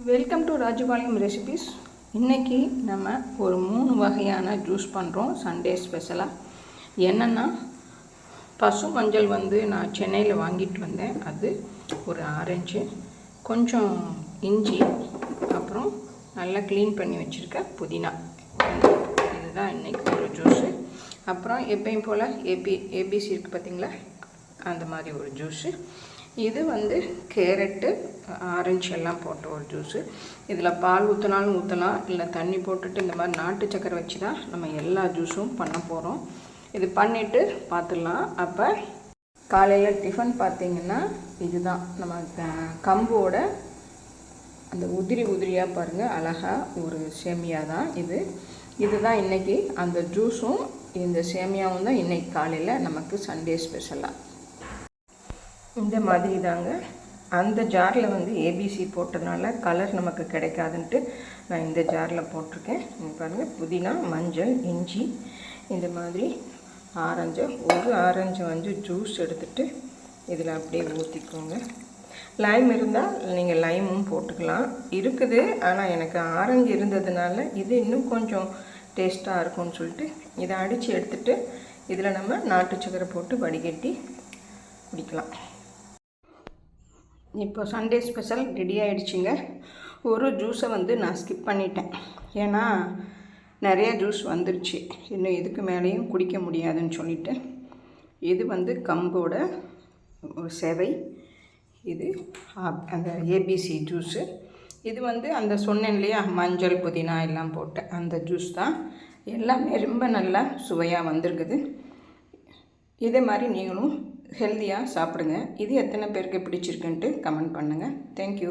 Welcome to Rajapalayam recipes. இன்றைக்கி நம்ம ஒரு 3 வகையான ஜூஸ் பண்ணுறோம் சண்டே ஸ்பெஷலாக. என்னென்னா, பசு மஞ்சள் நான் சென்னையில் வாங்கிட்டு வந்தேன். அது ஒரு ஆரஞ்சு, கொஞ்சம் இஞ்சி, அப்புறம் நல்லா க்ளீன் பண்ணி வச்சுருக்க புதினா. இதுதான் இன்றைக்கி ஒரு ஜூஸு. அப்புறம் எப்பயும் போல் ஏபிசி இருக்குது பார்த்திங்களா, அந்த மாதிரி ஒரு ஜூஸு. இது கேரட்டு, ஆரஞ்சு எல்லாம் போட்ட ஒரு ஜூஸு. இதில் பால் ஊற்றினாலும் ஊற்றலாம், இல்லை தண்ணி போட்டுட்டு இந்த மாதிரி நாட்டு சக்கரை வச்சு தான் நம்ம எல்லா ஜூஸும் பண்ண போகிறோம். இது பண்ணிவிட்டு பார்த்துடலாம். அப்போ காலையில் டிஃபன் பார்த்திங்கன்னா, இதுதான் நம்ம கம்போட அந்த உதிரியாக பாருங்கள், அழகாக ஒரு சேமியா தான் இதுதான் இன்றைக்கி. அந்த ஜூஸும் இந்த சேமியாவும் தான் இன்றைக்கி காலையில் நமக்கு சண்டே ஸ்பெஷலாக. இந்த மாதிரி தாங்க. அந்த ஜாரில் ஏபிசி போட்டதுனால கலர் நமக்கு கிடைக்காதுன்ட்டு நான் இந்த ஜாரில் போட்டிருக்கேன். பாருங்கள், புதினா, மஞ்சள், இஞ்சி, இந்த மாதிரி ஒரு ஆரஞ்சை ஜூஸ் எடுத்துகிட்டு இதில் அப்படியே ஊற்றிக்கோங்க. லைம் இருந்தால் நீங்கள் லைமும் போட்டுக்கலாம். இருக்குது, ஆனால் எனக்கு ஆரஞ்சு இருந்ததுனால இது இன்னும் கொஞ்சம் டேஸ்ட்டாக இருக்கும்னு சொல்லிட்டு இதை அடித்து எடுத்துகிட்டு இதில் நம்ம நாட்டு சக்கரை போட்டு வடிகட்டி குடிக்கலாம். இப்போ சண்டே ஸ்பெஷல் ரெடி ஆகிடுச்சிங்க. ஒரு ஜூஸை நான் ஸ்கிப் பண்ணிட்டேன், ஏன்னா நிறைய ஜூஸ் வந்துருச்சு, இன்னும் இதுக்கு மேலேயும் குடிக்க முடியாதுன்னு சொல்லிவிட்டு. இது கம்போட ஒரு செவை, இது அந்த ஏபிசி ஜூஸு. இது அந்த சொன்னேன் இல்லையா, மஞ்சள், புதினா எல்லாம் போட்ட அந்த ஜூஸ் தான். எல்லாமே ரொம்ப நல்லா சுவையாக வந்திருக்குது. இதே மாதிரி நீங்களும் ஹெல்த்தியாக சாப்பிடுங்க. இது எத்தனை பேருக்கு பிடிச்சிருக்குன்ட்டு கமெண்ட் பண்ணுங்கள். தேங்க்யூ.